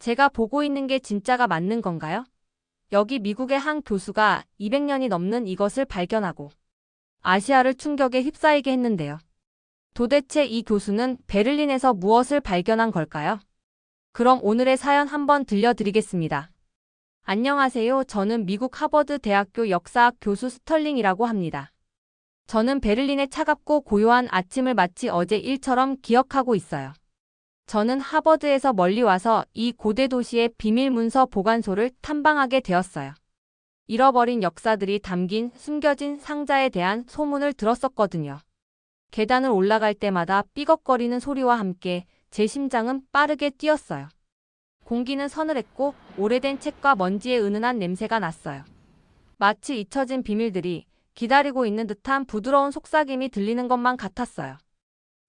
제가 보고 있는 게 진짜가 맞는 건가요? 여기 미국의 한 교수가 200년이 넘는 이것을 발견하고 아시아를 충격에 휩싸이게 했는데요. 도대체 이 교수는 베를린에서 무엇을 발견한 걸까요? 그럼 오늘의 사연 한번 들려드리겠습니다. 안녕하세요. 저는 미국 하버드 대학교 역사학 교수 스털링이라고 합니다. 저는 베를린의 차갑고 고요한 아침을 마치 어제 일처럼 기억하고 있어요. 저는 하버드에서 멀리 와서 이 고대 도시의 비밀 문서 보관소를 탐방하게 되었어요. 잃어버린 역사들이 담긴 숨겨진 상자에 대한 소문을 들었었거든요. 계단을 올라갈 때마다 삐걱거리는 소리와 함께 제 심장은 빠르게 뛰었어요. 공기는 서늘했고 오래된 책과 먼지의 은은한 냄새가 났어요. 마치 잊혀진 비밀들이 기다리고 있는 듯한 부드러운 속삭임이 들리는 것만 같았어요.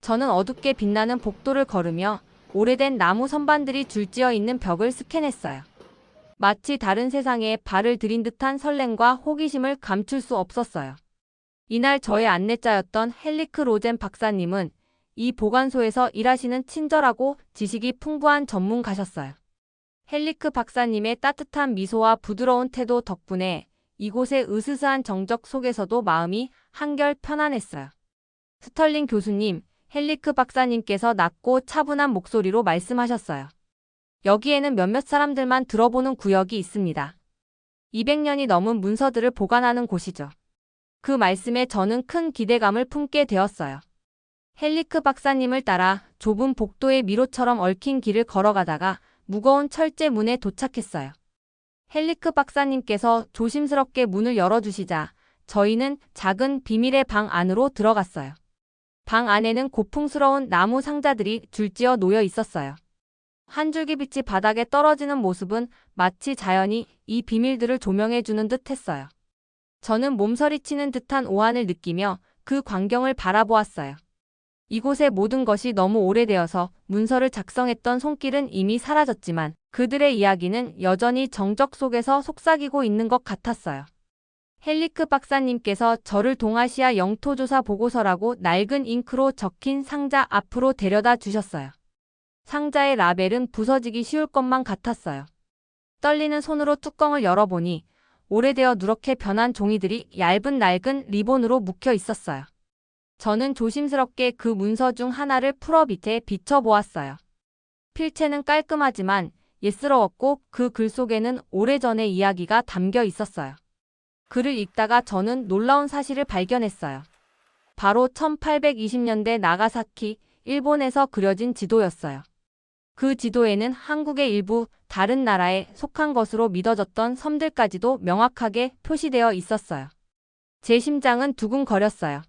저는 어둡게 빛나는 복도를 걸으며 오래된 나무 선반들이 줄지어 있는 벽을 스캔했어요. 마치 다른 세상에 발을 들인 듯한 설렘과 호기심을 감출 수 없었어요. 이날 저의 안내자였던 헬리크 로젠 박사님은 이 보관소에서 일하시는 친절하고 지식이 풍부한 전문가셨어요. 헬리크 박사님의 따뜻한 미소와 부드러운 태도 덕분에 이곳의 으스스한 정적 속에서도 마음이 한결 편안했어요. 스털링 교수님, 헬리크 박사님께서 낮고 차분한 목소리로 말씀하셨어요. 여기에는 몇몇 사람들만 들어보는 구역이 있습니다. 200년이 넘은 문서들을 보관하는 곳이죠. 그 말씀에 저는 큰 기대감을 품게 되었어요. 헬리크 박사님을 따라 좁은 복도의 미로처럼 얽힌 길을 걸어가다가 무거운 철제 문에 도착했어요. 헬리크 박사님께서 조심스럽게 문을 열어주시자 저희는 작은 비밀의 방 안으로 들어갔어요. 방 안에는 고풍스러운 나무 상자들이 줄지어 놓여 있었어요. 한 줄기 빛이 바닥에 떨어지는 모습은 마치 자연이 이 비밀들을 조명해주는 듯 했어요. 저는 몸서리치는 듯한 오한을 느끼며 그 광경을 바라보았어요. 이곳의 모든 것이 너무 오래되어서 문서를 작성했던 손길은 이미 사라졌지만 그들의 이야기는 여전히 정적 속에서 속삭이고 있는 것 같았어요. 헬리크 박사님께서 저를 동아시아 영토조사 보고서라고 낡은 잉크로 적힌 상자 앞으로 데려다 주셨어요. 상자의 라벨은 부서지기 쉬울 것만 같았어요. 떨리는 손으로 뚜껑을 열어보니 오래되어 누렇게 변한 종이들이 얇은 낡은 리본으로 묶여 있었어요. 저는 조심스럽게 그 문서 중 하나를 풀어 밑에 비춰보았어요. 필체는 깔끔하지만 예스러웠고 그 글 속에는 오래전의 이야기가 담겨 있었어요. 글을 읽다가 저는 놀라운 사실을 발견했어요. 바로 1820년대 나가사키, 일본에서 그려진 지도였어요. 그 지도에는 한국의 일부 다른 나라에 속한 것으로 믿어졌던 섬들까지도 명확하게 표시되어 있었어요. 제 심장은 두근거렸어요.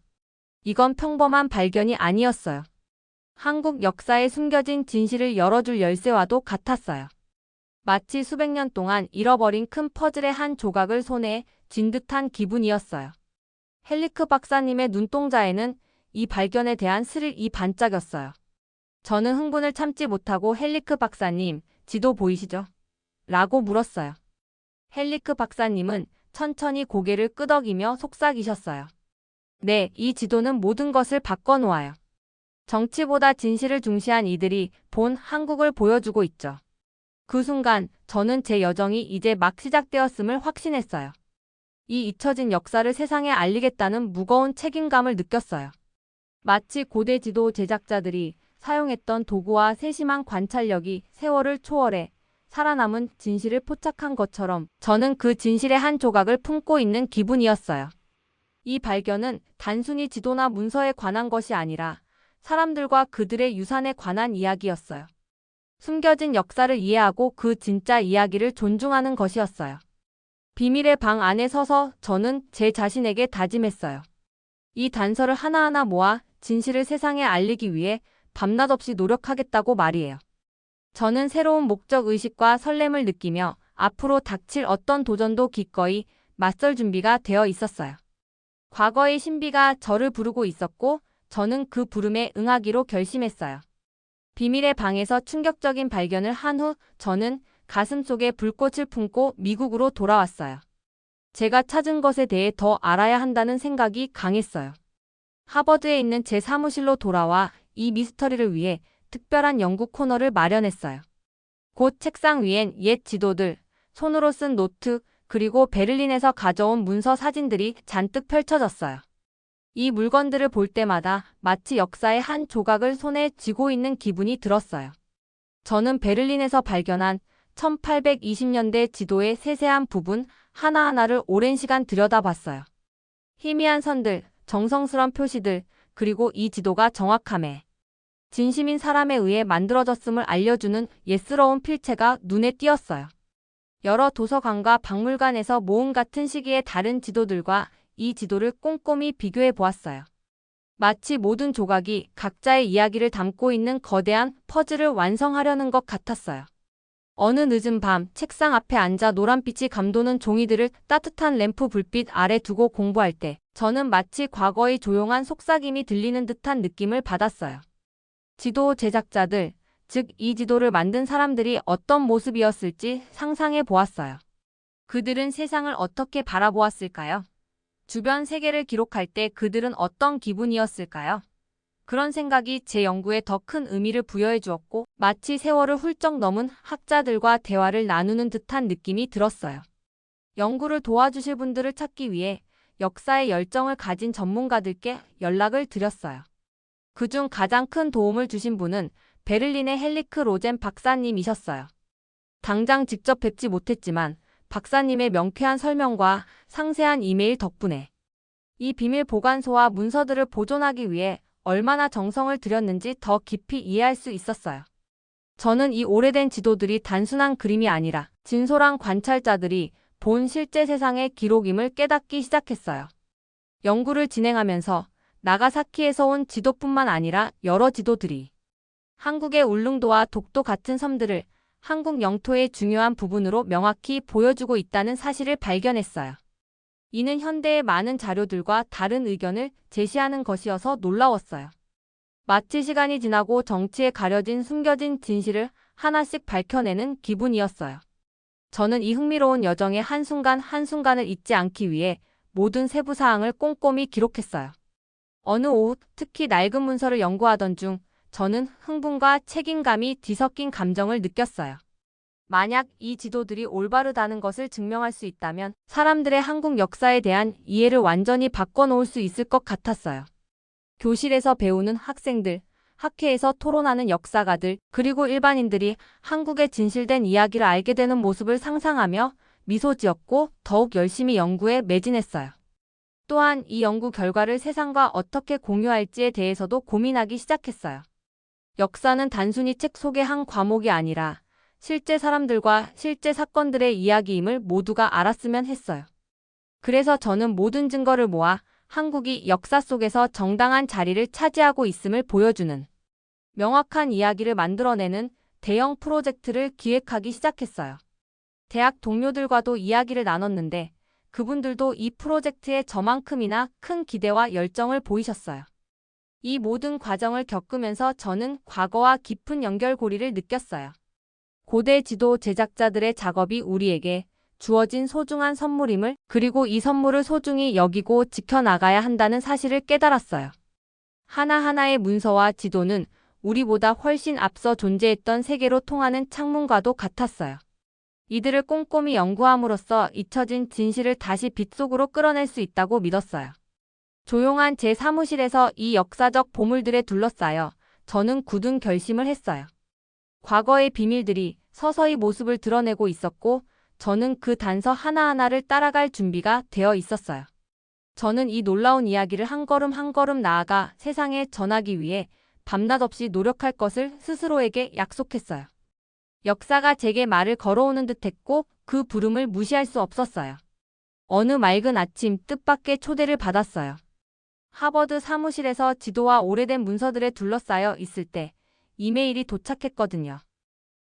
이건 평범한 발견이 아니었어요. 한국 역사에 숨겨진 진실을 열어줄 열쇠와도 같았어요. 마치 수백 년 동안 잃어버린 큰 퍼즐의 한 조각을 손에 쥔 듯한 기분이었어요. 헬리크 박사님의 눈동자에는 이 발견에 대한 스릴이 반짝였어요. 저는 흥분을 참지 못하고 헬리크 박사님, 지도 보이시죠? 라고 물었어요. 헬리크 박사님은 천천히 고개를 끄덕이며 속삭이셨어요. 네, 이 지도는 모든 것을 바꿔놓아요. 정치보다 진실을 중시한 이들이 본 한국을 보여주고 있죠. 그 순간 저는 제 여정이 이제 막 시작되었음을 확신했어요. 이 잊혀진 역사를 세상에 알리겠다는 무거운 책임감을 느꼈어요. 마치 고대 지도 제작자들이 사용했던 도구와 세심한 관찰력이 세월을 초월해 살아남은 진실을 포착한 것처럼 저는 그 진실의 한 조각을 품고 있는 기분이었어요. 이 발견은 단순히 지도나 문서에 관한 것이 아니라 사람들과 그들의 유산에 관한 이야기였어요. 숨겨진 역사를 이해하고 그 진짜 이야기를 존중하는 것이었어요. 비밀의 방 안에 서서 저는 제 자신에게 다짐했어요. 이 단서를 하나하나 모아 진실을 세상에 알리기 위해 밤낮 없이 노력하겠다고 말이에요. 저는 새로운 목적 의식과 설렘을 느끼며 앞으로 닥칠 어떤 도전도 기꺼이 맞설 준비가 되어 있었어요. 과거의 신비가 저를 부르고 있었고 저는 그 부름에 응하기로 결심했어요. 비밀의 방에서 충격적인 발견을 한 후 저는 가슴속에 불꽃을 품고 미국으로 돌아왔어요. 제가 찾은 것에 대해 더 알아야 한다는 생각이 강했어요. 하버드에 있는 제 사무실로 돌아와 이 미스터리를 위해 특별한 연구 코너를 마련했어요. 곧 책상 위엔 옛 지도들, 손으로 쓴 노트, 그리고 베를린에서 가져온 문서 사진들이 잔뜩 펼쳐졌어요. 이 물건들을 볼 때마다 마치 역사의 한 조각을 손에 쥐고 있는 기분이 들었어요. 저는 베를린에서 발견한 1820년대 지도의 세세한 부분 하나하나를 오랜 시간 들여다봤어요. 희미한 선들, 정성스런 표시들, 그리고 이 지도가 정확함에 진심인 사람에 의해 만들어졌음을 알려주는 예스러운 필체가 눈에 띄었어요. 여러 도서관과 박물관에서 모은 같은 시기의 다른 지도들과 이 지도를 꼼꼼히 비교해 보았어요. 마치 모든 조각이 각자의 이야기를 담고 있는 거대한 퍼즐을 완성하려는 것 같았어요. 어느 늦은 밤 책상 앞에 앉아 노란빛이 감도는 종이들을 따뜻한 램프 불빛 아래 두고 공부할 때 저는 마치 과거의 조용한 속삭임이 들리는 듯한 느낌을 받았어요. 지도 제작자들, 즉 이 지도를 만든 사람들이 어떤 모습이었을지 상상해 보았어요. 그들은 세상을 어떻게 바라보았을까요? 주변 세계를 기록할 때 그들은 어떤 기분이었을까요? 그런 생각이 제 연구에 더 큰 의미를 부여해 주었고 마치 세월을 훌쩍 넘은 학자들과 대화를 나누는 듯한 느낌이 들었어요. 연구를 도와주실 분들을 찾기 위해 역사에 열정을 가진 전문가들께 연락을 드렸어요. 그중 가장 큰 도움을 주신 분은 베를린의 헬리크 로젠 박사님이셨어요. 당장 직접 뵙지 못했지만 박사님의 명쾌한 설명과 상세한 이메일 덕분에 이 비밀 보관소와 문서들을 보존하기 위해 얼마나 정성을 들였는지 더 깊이 이해할 수 있었어요. 저는 이 오래된 지도들이 단순한 그림이 아니라 진솔한 관찰자들이 본 실제 세상의 기록임을 깨닫기 시작했어요. 연구를 진행하면서 나가사키에서 온 지도뿐만 아니라 여러 지도들이 한국의 울릉도와 독도 같은 섬들을 한국 영토의 중요한 부분으로 명확히 보여주고 있다는 사실을 발견했어요. 이는 현대의 많은 자료들과 다른 의견을 제시하는 것이어서 놀라웠어요. 마치 시간이 지나고 정치에 가려진 숨겨진 진실을 하나씩 밝혀내는 기분이었어요. 저는 이 흥미로운 여정의 한순간 한순간을 잊지 않기 위해 모든 세부 사항을 꼼꼼히 기록했어요. 어느 오후, 특히 낡은 문서를 연구하던 중 저는 흥분과 책임감이 뒤섞인 감정을 느꼈어요. 만약 이 지도들이 올바르다는 것을 증명할 수 있다면 사람들의 한국 역사에 대한 이해를 완전히 바꿔놓을 수 있을 것 같았어요. 교실에서 배우는 학생들, 학회에서 토론하는 역사가들, 그리고 일반인들이 한국의 진실된 이야기를 알게 되는 모습을 상상하며 미소 지었고 더욱 열심히 연구에 매진했어요. 또한 이 연구 결과를 세상과 어떻게 공유할지에 대해서도 고민하기 시작했어요. 역사는 단순히 책 속의 한 과목이 아니라 실제 사람들과 실제 사건들의 이야기임을 모두가 알았으면 했어요. 그래서 저는 모든 증거를 모아 한국이 역사 속에서 정당한 자리를 차지하고 있음을 보여주는 명확한 이야기를 만들어내는 대형 프로젝트를 기획하기 시작했어요. 대학 동료들과도 이야기를 나눴는데 그분들도 이 프로젝트에 저만큼이나 큰 기대와 열정을 보이셨어요. 이 모든 과정을 겪으면서 저는 과거와 깊은 연결고리를 느꼈어요. 고대 지도 제작자들의 작업이 우리에게 주어진 소중한 선물임을, 그리고 이 선물을 소중히 여기고 지켜나가야 한다는 사실을 깨달았어요. 하나하나의 문서와 지도는 우리보다 훨씬 앞서 존재했던 세계로 통하는 창문과도 같았어요. 이들을 꼼꼼히 연구함으로써 잊혀진 진실을 다시 빛 속으로 끌어낼 수 있다고 믿었어요. 조용한 제 사무실에서 이 역사적 보물들에 둘러싸여 저는 굳은 결심을 했어요. 과거의 비밀들이 서서히 모습을 드러내고 있었고 저는 그 단서 하나하나를 따라갈 준비가 되어 있었어요. 저는 이 놀라운 이야기를 한 걸음 한 걸음 나아가 세상에 전하기 위해 밤낮 없이 노력할 것을 스스로에게 약속했어요. 역사가 제게 말을 걸어오는 듯했고 그 부름을 무시할 수 없었어요. 어느 맑은 아침 뜻밖의 초대를 받았어요. 하버드 사무실에서 지도와 오래된 문서들에 둘러싸여 있을 때 이메일이 도착했거든요.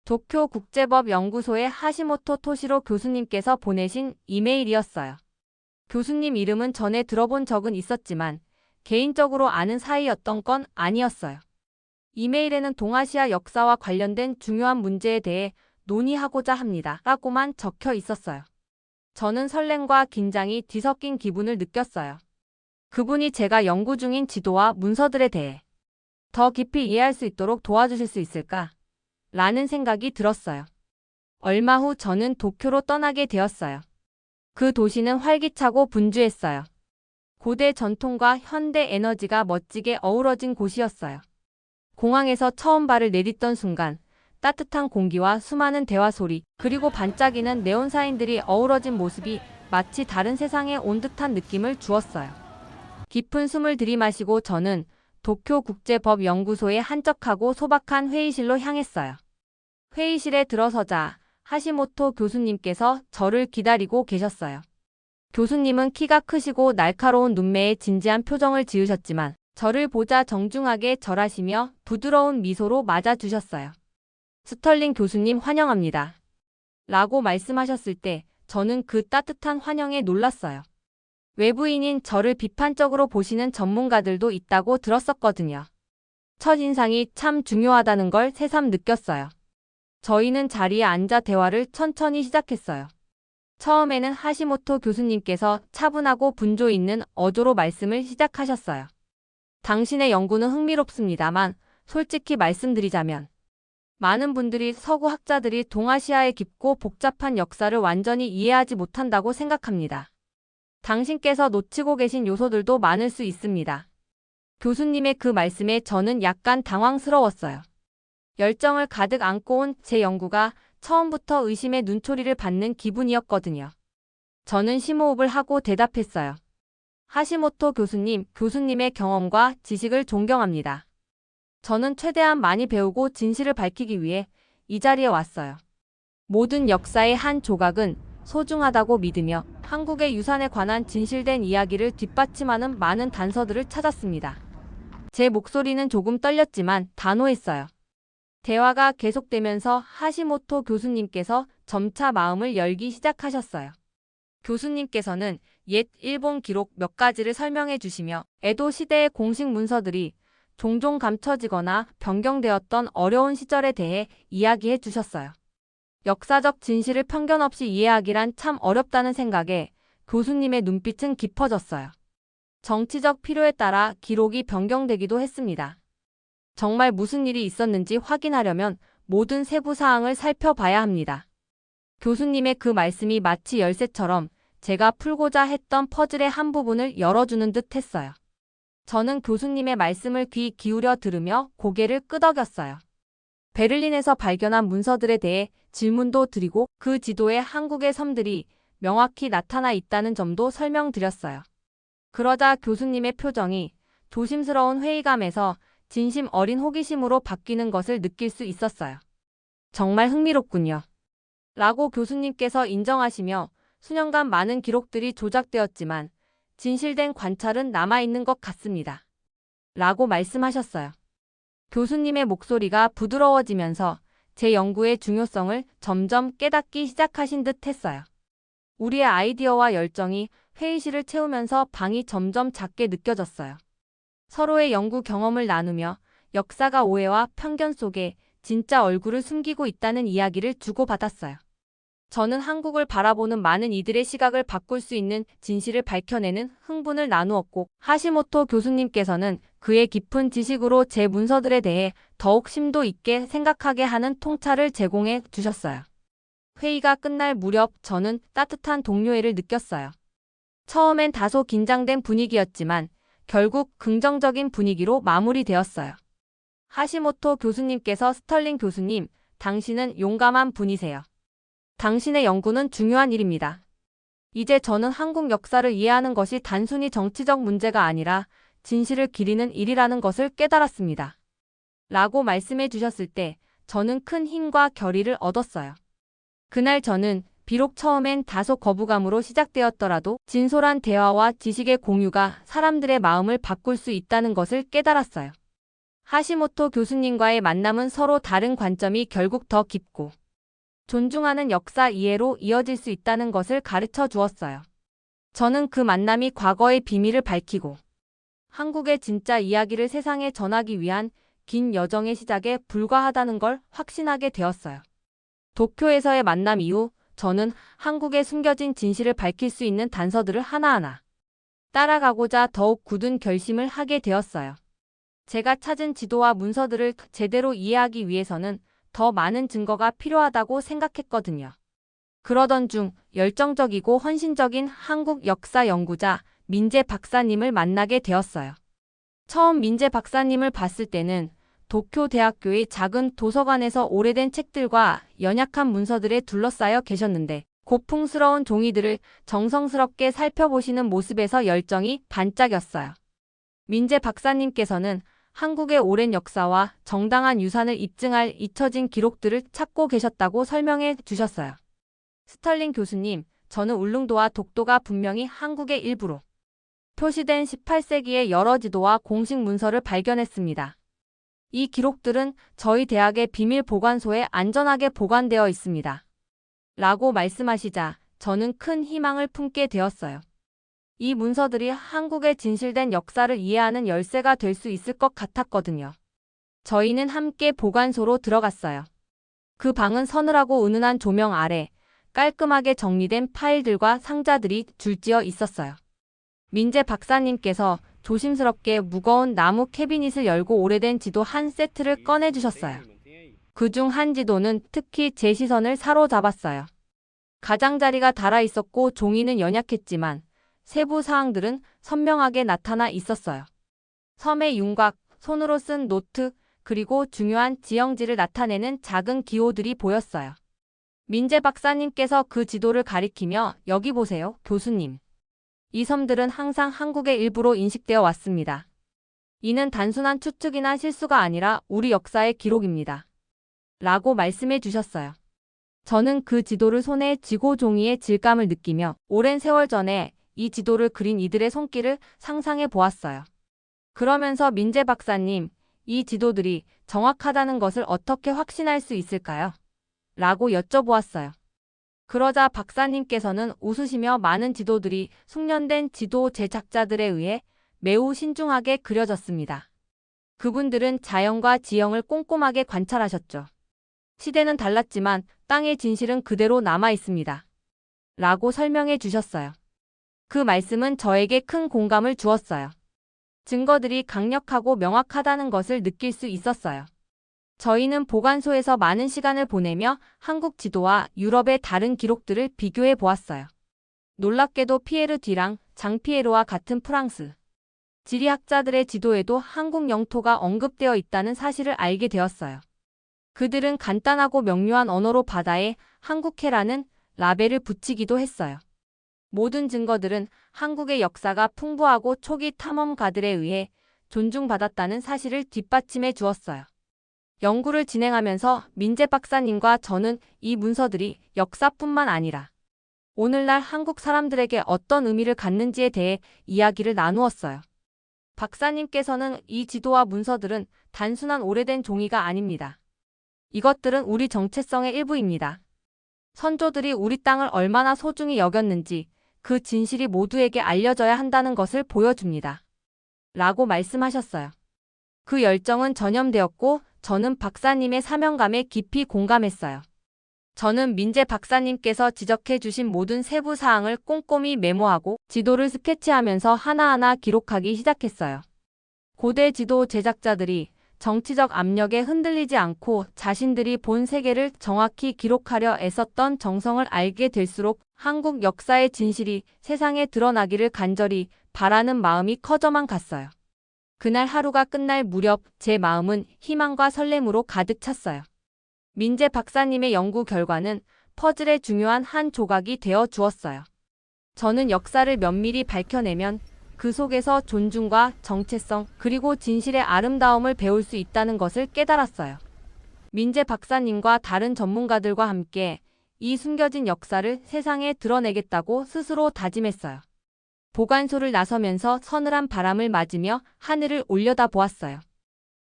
도쿄 국제법 연구소의 하시모토 토시로 교수님께서 보내신 이메일이었어요. 교수님 이름은 전에 들어본 적은 있었지만 개인적으로 아는 사이였던 건 아니었어요. 이메일에는 동아시아 역사와 관련된 중요한 문제에 대해 논의하고자 합니다. 라고만 적혀 있었어요. 저는 설렘과 긴장이 뒤섞인 기분을 느꼈어요. 그분이 제가 연구 중인 지도와 문서들에 대해 더 깊이 이해할 수 있도록 도와주실 수 있을까? 라는 생각이 들었어요. 얼마 후 저는 도쿄로 떠나게 되었어요. 그 도시는 활기차고 분주했어요. 고대 전통과 현대 에너지가 멋지게 어우러진 곳이었어요. 공항에서 처음 발을 내딛던 순간 따뜻한 공기와 수많은 대화 소리, 그리고 반짝이는 네온 사인들이 어우러진 모습이 마치 다른 세상에 온 듯한 느낌을 주었어요. 깊은 숨을 들이마시고 저는 도쿄국제법연구소의 한적하고 소박한 회의실로 향했어요. 회의실에 들어서자 하시모토 교수님께서 저를 기다리고 계셨어요. 교수님은 키가 크시고 날카로운 눈매에 진지한 표정을 지으셨지만 저를 보자 정중하게 절하시며 부드러운 미소로 맞아주셨어요. 스털링 교수님 환영합니다. 라고 말씀하셨을 때 저는 그 따뜻한 환영에 놀랐어요. 외부인인 저를 비판적으로 보시는 전문가들도 있다고 들었었거든요. 첫인상이 참 중요하다는 걸 새삼 느꼈어요. 저희는 자리에 앉아 대화를 천천히 시작했어요. 처음에는 하시모토 교수님께서 차분하고 분조 있는 어조로 말씀을 시작하셨어요. 당신의 연구는 흥미롭습니다만 솔직히 말씀드리자면 많은 분들이 서구 학자들이 동아시아의 깊고 복잡한 역사를 완전히 이해하지 못한다고 생각합니다. 당신께서 놓치고 계신 요소들도 많을 수 있습니다. 교수님의 그 말씀에 저는 약간 당황스러웠어요. 열정을 가득 안고 온 제 연구가 처음부터 의심의 눈초리를 받는 기분이었거든요. 저는 심호흡을 하고 대답했어요. 하시모토 교수님, 교수님의 경험과 지식을 존경합니다. 저는 최대한 많이 배우고 진실을 밝히기 위해 이 자리에 왔어요. 모든 역사의 한 조각은 소중하다고 믿으며 한국의 유산에 관한 진실된 이야기를 뒷받침하는 많은 단서들을 찾았습니다. 제 목소리는 조금 떨렸지만 단호했어요. 대화가 계속되면서 하시모토 교수님께서 점차 마음을 열기 시작하셨어요. 교수님께서는 옛 일본 기록 몇 가지를 설명해 주시며 에도 시대의 공식 문서들이 종종 감춰지거나 변경되었던 어려운 시절에 대해 이야기해 주셨어요. 역사적 진실을 편견 없이 이해하기란 참 어렵다는 생각에 교수님의 눈빛은 깊어졌어요. 정치적 필요에 따라 기록이 변경되기도 했습니다. 정말 무슨 일이 있었는지 확인하려면 모든 세부 사항을 살펴봐야 합니다. 교수님의 그 말씀이 마치 열쇠처럼 제가 풀고자 했던 퍼즐의 한 부분을 열어주는 듯 했어요. 저는 교수님의 말씀을 귀 기울여 들으며 고개를 끄덕였어요. 베를린에서 발견한 문서들에 대해 질문도 드리고 그 지도에 한국의 섬들이 명확히 나타나 있다는 점도 설명드렸어요. 그러자 교수님의 표정이 조심스러운 회의감에서 진심 어린 호기심으로 바뀌는 것을 느낄 수 있었어요. 정말 흥미롭군요. 라고 교수님께서 인정하시며 수년간 많은 기록들이 조작되었지만 진실된 관찰은 남아있는 것 같습니다. 라고 말씀하셨어요. 교수님의 목소리가 부드러워지면서 제 연구의 중요성을 점점 깨닫기 시작하신 듯 했어요. 우리의 아이디어와 열정이 회의실을 채우면서 방이 점점 작게 느껴졌어요. 서로의 연구 경험을 나누며 역사가 오해와 편견 속에 진짜 얼굴을 숨기고 있다는 이야기를 주고받았어요. 저는 한국을 바라보는 많은 이들의 시각을 바꿀 수 있는 진실을 밝혀내는 흥분을 나누었고 하시모토 교수님께서는 그의 깊은 지식으로 제 문서들에 대해 더욱 심도 있게 생각하게 하는 통찰을 제공해 주셨어요. 회의가 끝날 무렵 저는 따뜻한 동료애를 느꼈어요. 처음엔 다소 긴장된 분위기였지만 결국 긍정적인 분위기로 마무리되었어요. 하시모토 교수님께서 스털링 교수님, 당신은 용감한 분이세요. 당신의 연구는 중요한 일입니다. 이제 저는 한국 역사를 이해하는 것이 단순히 정치적 문제가 아니라 진실을 기리는 일이라는 것을 깨달았습니다. 라고 말씀해 주셨을 때 저는 큰 힘과 결의를 얻었어요. 그날 저는 비록 처음엔 다소 거부감으로 시작되었더라도 진솔한 대화와 지식의 공유가 사람들의 마음을 바꿀 수 있다는 것을 깨달았어요. 하시모토 교수님과의 만남은 서로 다른 관점이 결국 더 깊고 존중하는 역사 이해로 이어질 수 있다는 것을 가르쳐 주었어요. 저는 그 만남이 과거의 비밀을 밝히고 한국의 진짜 이야기를 세상에 전하기 위한 긴 여정의 시작에 불과하다는 걸 확신하게 되었어요. 도쿄에서의 만남 이후 저는 한국의 숨겨진 진실을 밝힐 수 있는 단서들을 하나하나 따라가고자 더욱 굳은 결심을 하게 되었어요. 제가 찾은 지도와 문서들을 제대로 이해하기 위해서는 더 많은 증거가 필요하다고 생각했거든요. 그러던 중 열정적이고 헌신적인 한국 역사 연구자 민재 박사님을 만나게 되었어요. 처음 민재 박사님을 봤을 때는 도쿄 대학교의 작은 도서관에서 오래된 책들과 연약한 문서들에 둘러싸여 계셨는데 고풍스러운 종이들을 정성스럽게 살펴보시는 모습에서 열정이 반짝였어요. 민재 박사님께서는 한국의 오랜 역사와 정당한 유산을 입증할 잊혀진 기록들을 찾고 계셨다고 설명해 주셨어요. 스털링 교수님, 저는 울릉도와 독도가 분명히 한국의 일부로 표시된 18세기의 여러 지도와 공식 문서를 발견했습니다. 이 기록들은 저희 대학의 비밀 보관소에 안전하게 보관되어 있습니다. 라고 말씀하시자 저는 큰 희망을 품게 되었어요. 이 문서들이 한국의 진실된 역사를 이해하는 열쇠가 될 수 있을 것 같았거든요. 저희는 함께 보관소로 들어갔어요. 그 방은 서늘하고 은은한 조명 아래 깔끔하게 정리된 파일들과 상자들이 줄지어 있었어요. 민재 박사님께서 조심스럽게 무거운 나무 캐비닛을 열고 오래된 지도 한 세트를 꺼내주셨어요. 그중 한 지도는 특히 제 시선을 사로잡았어요. 가장자리가 닳아 있었고 종이는 연약했지만 세부 사항들은 선명하게 나타나 있었어요. 섬의 윤곽, 손으로 쓴 노트, 그리고 중요한 지형지를 나타내는 작은 기호들이 보였어요. 민재 박사님께서 그 지도를 가리키며 여기 보세요, 교수님. 이 섬들은 항상 한국의 일부로 인식되어 왔습니다. 이는 단순한 추측이나 실수가 아니라 우리 역사의 기록입니다. 라고 말씀해 주셨어요. 저는 그 지도를 손에 쥐고 종이의 질감을 느끼며 오랜 세월 전에 이 지도를 그린 이들의 손길을 상상해 보았어요. 그러면서 민재 박사님, 이 지도들이 정확하다는 것을 어떻게 확신할 수 있을까요? 라고 여쭤보았어요. 그러자 박사님께서는 웃으시며 많은 지도들이 숙련된 지도 제작자들에 의해 매우 신중하게 그려졌습니다. 그분들은 자연과 지형을 꼼꼼하게 관찰하셨죠. 시대는 달랐지만 땅의 진실은 그대로 남아 있습니다. 라고 설명해 주셨어요. 그 말씀은 저에게 큰 공감을 주었어요. 증거들이 강력하고 명확하다는 것을 느낄 수 있었어요. 저희는 보관소에서 많은 시간을 보내며 한국 지도와 유럽의 다른 기록들을 비교해 보았어요. 놀랍게도 피에르 뒤랑 장 피에로와 같은 프랑스 지리학자들의 지도에도 한국 영토가 언급되어 있다는 사실을 알게 되었어요. 그들은 간단하고 명료한 언어로 바다에 한국해라는 라벨을 붙이기도 했어요. 모든 증거들은 한국의 역사가 풍부하고 초기 탐험가들에 의해 존중받았다는 사실을 뒷받침해 주었어요. 연구를 진행하면서 민재 박사님과 저는 이 문서들이 역사뿐만 아니라 오늘날 한국 사람들에게 어떤 의미를 갖는지에 대해 이야기를 나누었어요. 박사님께서는 이 지도와 문서들은 단순한 오래된 종이가 아닙니다. 이것들은 우리 정체성의 일부입니다. 선조들이 우리 땅을 얼마나 소중히 여겼는지 그 진실이 모두에게 알려져야 한다는 것을 보여줍니다. 라고 말씀하셨어요. 그 열정은 전염되었고 저는 박사님의 사명감에 깊이 공감했어요. 저는 민재 박사님께서 지적해 주신 모든 세부 사항을 꼼꼼히 메모하고 지도를 스케치하면서 하나하나 기록하기 시작했어요. 고대 지도 제작자들이 정치적 압력에 흔들리지 않고 자신들이 본 세계를 정확히 기록하려 애썼던 정성을 알게 될수록 한국 역사의 진실이 세상에 드러나기를 간절히 바라는 마음이 커져만 갔어요. 그날 하루가 끝날 무렵 제 마음은 희망과 설렘으로 가득 찼어요. 민재 박사님의 연구 결과는 퍼즐의 중요한 한 조각이 되어 주었어요. 저는 역사를 면밀히 밝혀내면 그 속에서 존중과 정체성 그리고 진실의 아름다움을 배울 수 있다는 것을 깨달았어요. 민재 박사님과 다른 전문가들과 함께 이 숨겨진 역사를 세상에 드러내겠다고 스스로 다짐했어요. 보관소를 나서면서 서늘한 바람을 맞으며 하늘을 올려다보았어요.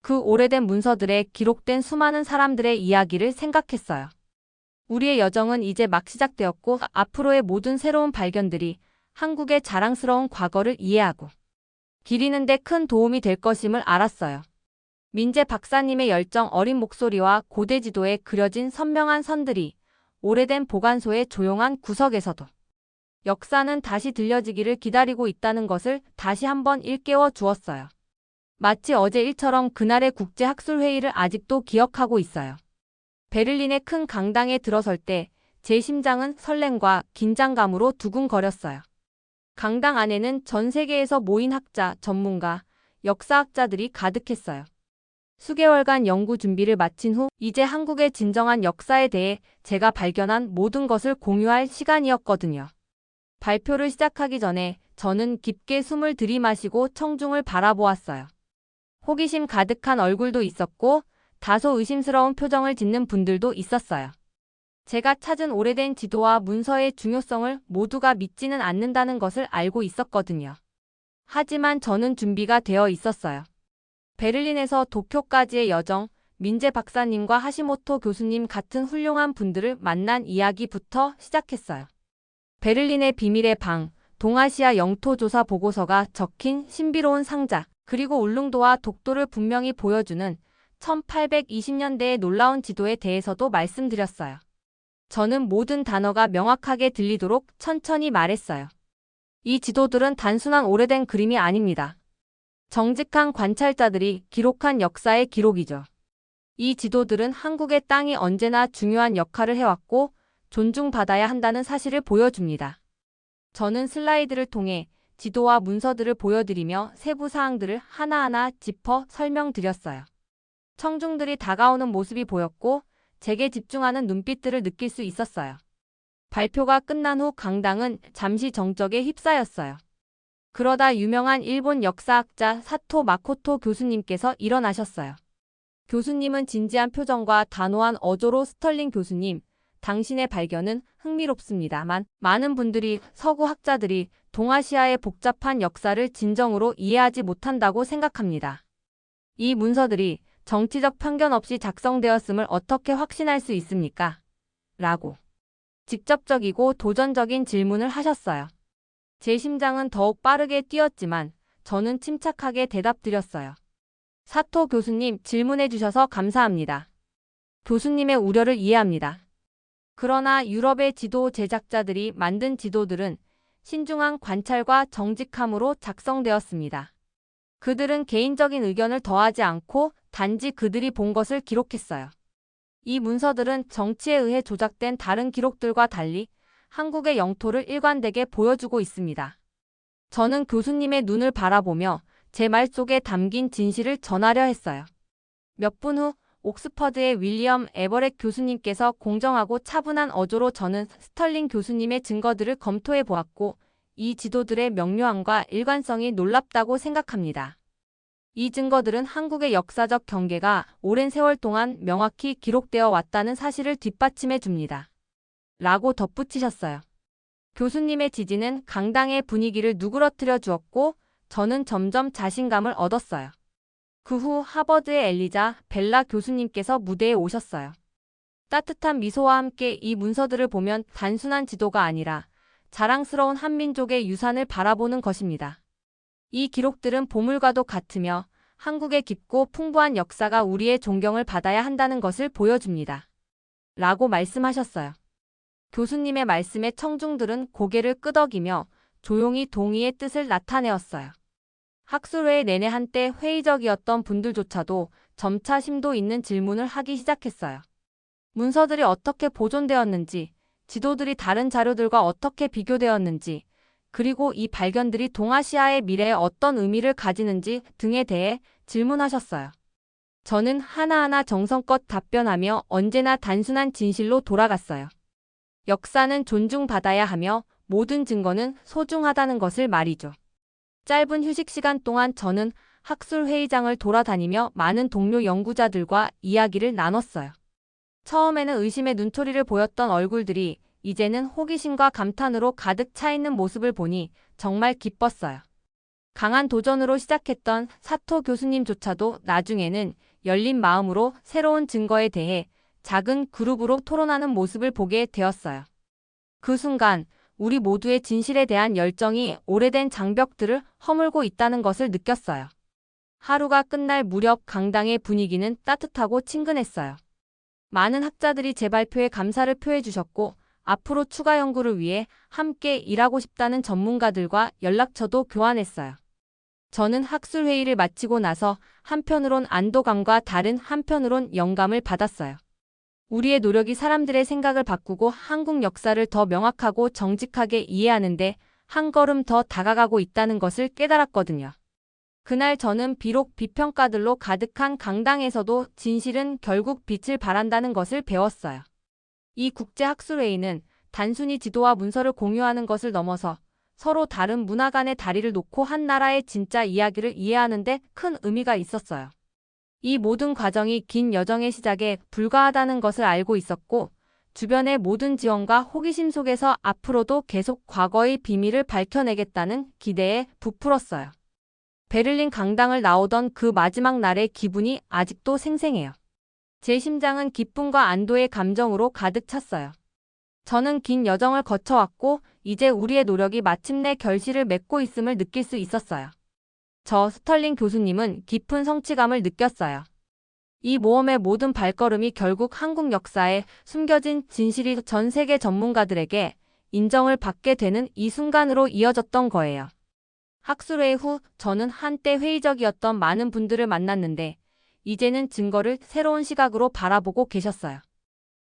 그 오래된 문서들에 기록된 수많은 사람들의 이야기를 생각했어요. 우리의 여정은 이제 막 시작되었고 앞으로의 모든 새로운 발견들이 한국의 자랑스러운 과거를 이해하고 기리는 데 큰 도움이 될 것임을 알았어요. 민재 박사님의 열정 어린 목소리와 고대 지도에 그려진 선명한 선들이 오래된 보관소의 조용한 구석에서도 역사는 다시 들려지기를 기다리고 있다는 것을 다시 한번 일깨워 주었어요. 마치 어제 일처럼 그날의 국제학술회의를 아직도 기억하고 있어요. 베를린의 큰 강당에 들어설 때 제 심장은 설렘과 긴장감으로 두근거렸어요. 강당 안에는 전 세계에서 모인 학자, 전문가, 역사학자들이 가득했어요. 수개월간 연구 준비를 마친 후 이제 한국의 진정한 역사에 대해 제가 발견한 모든 것을 공유할 시간이었거든요. 발표를 시작하기 전에 저는 깊게 숨을 들이마시고 청중을 바라보았어요. 호기심 가득한 얼굴도 있었고 다소 의심스러운 표정을 짓는 분들도 있었어요. 제가 찾은 오래된 지도와 문서의 중요성을 모두가 믿지는 않는다는 것을 알고 있었거든요. 하지만 저는 준비가 되어 있었어요. 베를린에서 도쿄까지의 여정, 민재 박사님과 하시모토 교수님 같은 훌륭한 분들을 만난 이야기부터 시작했어요. 베를린의 비밀의 방, 동아시아 영토 조사 보고서가 적힌 신비로운 상자, 그리고 울릉도와 독도를 분명히 보여주는 1820년대의 놀라운 지도에 대해서도 말씀드렸어요. 저는 모든 단어가 명확하게 들리도록 천천히 말했어요. 이 지도들은 단순한 오래된 그림이 아닙니다. 정직한 관찰자들이 기록한 역사의 기록이죠. 이 지도들은 한국의 땅이 언제나 중요한 역할을 해왔고 존중받아야 한다는 사실을 보여줍니다. 저는 슬라이드를 통해 지도와 문서들을 보여드리며 세부 사항들을 하나하나 짚어 설명드렸어요. 청중들이 다가오는 모습이 보였고 제게 집중하는 눈빛들을 느낄 수 있었어요. 발표가 끝난 후 강당은 잠시 정적에 휩싸였어요. 그러다 유명한 일본 역사학자 사토 마코토 교수님께서 일어나셨어요. 교수님은 진지한 표정과 단호한 어조로 스털링 교수님, 당신의 발견은 흥미롭습니다만 많은 분들이 서구 학자들이 동아시아의 복잡한 역사를 진정으로 이해하지 못한다고 생각합니다. 이 문서들이 정치적 편견 없이 작성되었음을 어떻게 확신할 수 있습니까? 라고 직접적이고 도전적인 질문을 하셨어요. 제 심장은 더욱 빠르게 뛰었지만 저는 침착하게 대답드렸어요. 사토 교수님, 질문해 주셔서 감사합니다. 교수님의 우려를 이해합니다. 그러나 유럽의 지도 제작자들이 만든 지도들은 신중한 관찰과 정직함으로 작성되었습니다. 그들은 개인적인 의견을 더하지 않고 단지 그들이 본 것을 기록했어요. 이 문서들은 정치에 의해 조작된 다른 기록들과 달리 한국의 영토를 일관되게 보여주고 있습니다. 저는 교수님의 눈을 바라보며 제 말 속에 담긴 진실을 전하려 했어요. 몇 분 후 옥스퍼드의 윌리엄 에버렛 교수님께서 공정하고 차분한 어조로 저는 스털링 교수님의 증거들을 검토해 보았고 이 지도들의 명료함과 일관성이 놀랍다고 생각합니다. 이 증거들은 한국의 역사적 경계가 오랜 세월 동안 명확히 기록되어 왔다는 사실을 뒷받침해 줍니다. 라고 덧붙이셨어요. 교수님의 지지는 강당의 분위기를 누그러뜨려 주었고 저는 점점 자신감을 얻었어요. 그 후 하버드의 엘리자 벨라 교수님께서 무대에 오셨어요. 따뜻한 미소와 함께 이 문서들을 보면 단순한 지도가 아니라 자랑스러운 한민족의 유산을 바라보는 것입니다. 이 기록들은 보물과도 같으며 한국의 깊고 풍부한 역사가 우리의 존경을 받아야 한다는 것을 보여줍니다. 라고 말씀하셨어요. 교수님의 말씀에 청중들은 고개를 끄덕이며 조용히 동의의 뜻을 나타내었어요. 학술회의 내내 한때 회의적이었던 분들조차도 점차 심도 있는 질문을 하기 시작했어요. 문서들이 어떻게 보존되었는지, 지도들이 다른 자료들과 어떻게 비교되었는지, 그리고 이 발견들이 동아시아의 미래에 어떤 의미를 가지는지 등에 대해 질문하셨어요. 저는 하나하나 정성껏 답변하며 언제나 단순한 진실로 돌아갔어요. 역사는 존중받아야 하며 모든 증거는 소중하다는 것을 말이죠. 짧은 휴식 시간 동안 저는 학술회의장을 돌아다니며 많은 동료 연구자들과 이야기를 나눴어요. 처음에는 의심의 눈초리를 보였던 얼굴들이 이제는 호기심과 감탄으로 가득 차 있는 모습을 보니 정말 기뻤어요. 강한 도전으로 시작했던 사토 교수님조차도 나중에는 열린 마음으로 새로운 증거에 대해 작은 그룹으로 토론하는 모습을 보게 되었어요. 그 순간 우리 모두의 진실에 대한 열정이 오래된 장벽들을 허물고 있다는 것을 느꼈어요. 하루가 끝날 무렵 강당의 분위기는 따뜻하고 친근했어요. 많은 학자들이 제 발표에 감사를 표해 주셨고 앞으로 추가 연구를 위해 함께 일하고 싶다는 전문가들과 연락처도 교환했어요. 저는 학술회의를 마치고 나서 한편으론 안도감과 다른 한편으론 영감을 받았어요. 우리의 노력이 사람들의 생각을 바꾸고 한국 역사를 더 명확하고 정직하게 이해하는데 한 걸음 더 다가가고 있다는 것을 깨달았거든요. 그날 저는 비록 비평가들로 가득한 강당에서도 진실은 결국 빛을 발한다는 것을 배웠어요. 이 국제학술회의는 단순히 지도와 문서를 공유하는 것을 넘어서 서로 다른 문화 간의 다리를 놓고 한 나라의 진짜 이야기를 이해하는 데 큰 의미가 있었어요. 이 모든 과정이 긴 여정의 시작에 불과하다는 것을 알고 있었고, 주변의 모든 지원과 호기심 속에서 앞으로도 계속 과거의 비밀을 밝혀내겠다는 기대에 부풀었어요. 베를린 강당을 나오던 그 마지막 날의 기분이 아직도 생생해요. 제 심장은 기쁨과 안도의 감정으로 가득 찼어요. 저는 긴 여정을 거쳐왔고 이제 우리의 노력이 마침내 결실을 맺고 있음을 느낄 수 있었어요. 저 스털링 교수님은 깊은 성취감을 느꼈어요. 이 모험의 모든 발걸음이 결국 한국 역사에 숨겨진 진실이 전 세계 전문가들에게 인정을 받게 되는 이 순간으로 이어졌던 거예요. 학술회의 후 저는 한때 회의적이었던 많은 분들을 만났는데 이제는 증거를 새로운 시각으로 바라보고 계셨어요.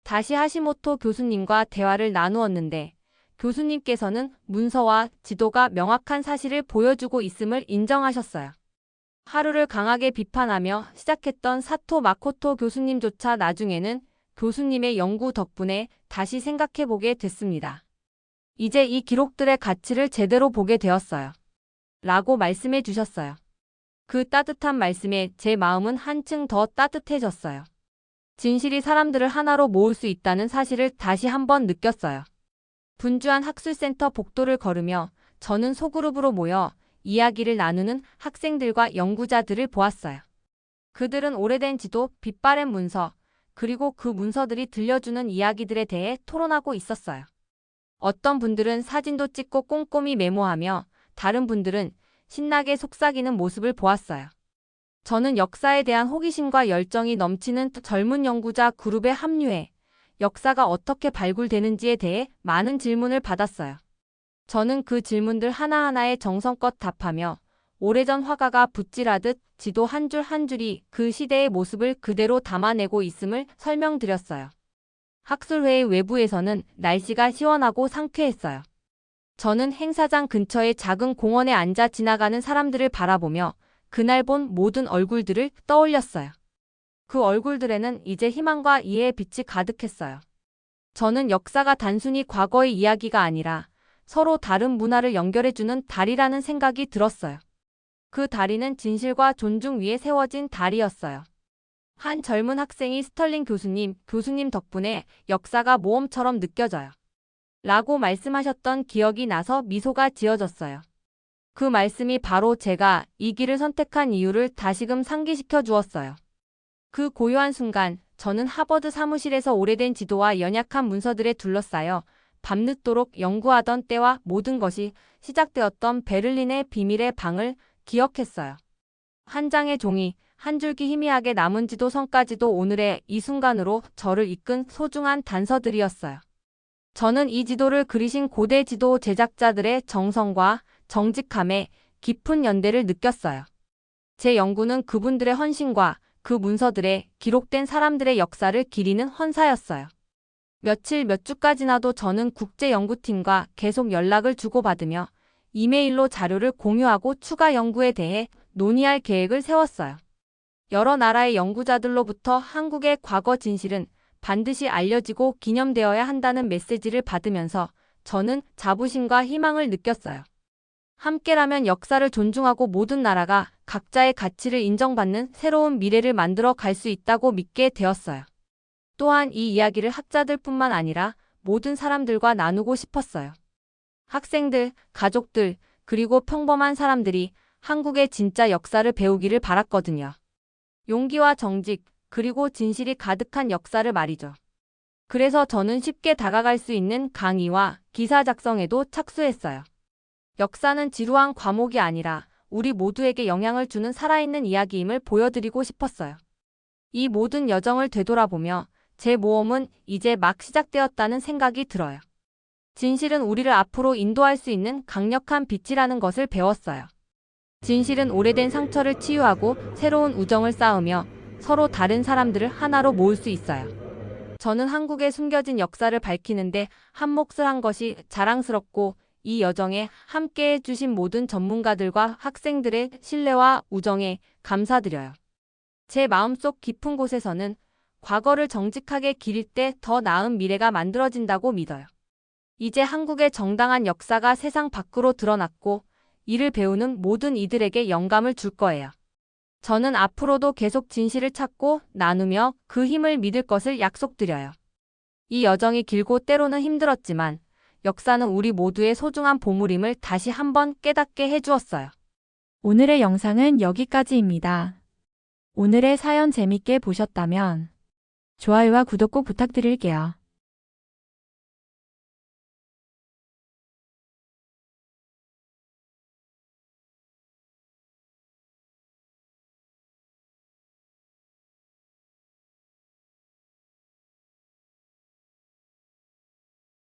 다시 하시모토 교수님과 대화를 나누었는데 교수님께서는 문서와 지도가 명확한 사실을 보여주고 있음을 인정하셨어요. 하루를 강하게 비판하며 시작했던 사토 마코토 교수님조차 나중에는 교수님의 연구 덕분에 다시 생각해보게 됐습니다. 이제 이 기록들의 가치를 제대로 보게 되었어요. 라고 말씀해 주셨어요. 그 따뜻한 말씀에 제 마음은 한층 더 따뜻해졌어요. 진실이 사람들을 하나로 모을 수 있다는 사실을 다시 한번 느꼈어요. 분주한 학술센터 복도를 걸으며 저는 소그룹으로 모여 이야기를 나누는 학생들과 연구자들을 보았어요. 그들은 오래된 지도, 빛바랜 문서, 그리고 그 문서들이 들려주는 이야기들에 대해 토론하고 있었어요. 어떤 분들은 사진도 찍고 꼼꼼히 메모하며 다른 분들은 신나게 속삭이는 모습을 보았어요. 저는 역사에 대한 호기심과 열정이 넘치는 젊은 연구자 그룹에 합류해 역사가 어떻게 발굴되는지에 대해 많은 질문을 받았어요. 저는 그 질문들 하나하나에 정성껏 답하며 오래전 화가가 붓질하듯 지도 한 줄 한 줄이 그 시대의 모습을 그대로 담아내고 있음을 설명드렸어요. 학술회의 외부에서는 날씨가 시원하고 상쾌했어요. 저는 행사장 근처의 작은 공원에 앉아 지나가는 사람들을 바라보며 그날 본 모든 얼굴들을 떠올렸어요. 그 얼굴들에는 이제 희망과 이해의 빛이 가득했어요. 저는 역사가 단순히 과거의 이야기가 아니라 서로 다른 문화를 연결해주는 다리라는 생각이 들었어요. 그 다리는 진실과 존중 위에 세워진 다리였어요. 한 젊은 학생이 스털링 교수님 덕분에 역사가 모험처럼 느껴져요. 라고 말씀하셨던 기억이 나서 미소가 지어졌어요. 그 말씀이 바로 제가 이 길을 선택한 이유를 다시금 상기시켜 주었어요. 그 고요한 순간, 저는 하버드 사무실에서 오래된 지도와 연약한 문서들에 둘러싸여 밤늦도록 연구하던 때와 모든 것이 시작되었던 베를린의 비밀의 방을 기억했어요. 한 장의 종이, 한 줄기 희미하게 남은 지도 선까지도 오늘의 이 순간으로 저를 이끈 소중한 단서들이었어요. 저는 이 지도를 그리신 고대 지도 제작자들의 정성과 정직함에 깊은 연대를 느꼈어요. 제 연구는 그분들의 헌신과 그 문서들에 기록된 사람들의 역사를 기리는 헌사였어요. 며칠 몇 주까지 나도 저는 국제연구팀과 계속 연락을 주고받으며 이메일로 자료를 공유하고 추가 연구에 대해 논의할 계획을 세웠어요. 여러 나라의 연구자들로부터 한국의 과거 진실은 반드시 알려지고 기념되어야 한다는 메시지를 받으면서 저는 자부심과 희망을 느꼈어요. 함께라면 역사를 존중하고 모든 나라가 각자의 가치를 인정받는 새로운 미래를 만들어 갈 수 있다고 믿게 되었어요. 또한 이 이야기를 학자들뿐만 아니라 모든 사람들과 나누고 싶었어요. 학생들, 가족들, 그리고 평범한 사람들이 한국의 진짜 역사를 배우기를 바랐거든요. 용기와 정직, 그리고 진실이 가득한 역사를 말이죠. 그래서 저는 쉽게 다가갈 수 있는 강의와 기사 작성에도 착수했어요. 역사는 지루한 과목이 아니라 우리 모두에게 영향을 주는 살아있는 이야기임을 보여드리고 싶었어요. 이 모든 여정을 되돌아보며 제 모험은 이제 막 시작되었다는 생각이 들어요. 진실은 우리를 앞으로 인도할 수 있는 강력한 빛이라는 것을 배웠어요. 진실은 오래된 상처를 치유하고 새로운 우정을 쌓으며 서로 다른 사람들을 하나로 모을 수 있어요. 저는 한국의 숨겨진 역사를 밝히는데 한 몫을 한 것이 자랑스럽고 이 여정에 함께해 주신 모든 전문가들과 학생들의 신뢰와 우정에 감사드려요. 제 마음속 깊은 곳에서는 과거를 정직하게 기릴 때 더 나은 미래가 만들어진다고 믿어요. 이제 한국의 정당한 역사가 세상 밖으로 드러났고 이를 배우는 모든 이들에게 영감을 줄 거예요. 저는 앞으로도 계속 진실을 찾고 나누며 그 힘을 믿을 것을 약속드려요. 이 여정이 길고 때로는 힘들었지만 역사는 우리 모두의 소중한 보물임을 다시 한번 깨닫게 해주었어요. 오늘의 영상은 여기까지입니다. 오늘의 사연 재밌게 보셨다면 좋아요와 구독 꼭 부탁드릴게요.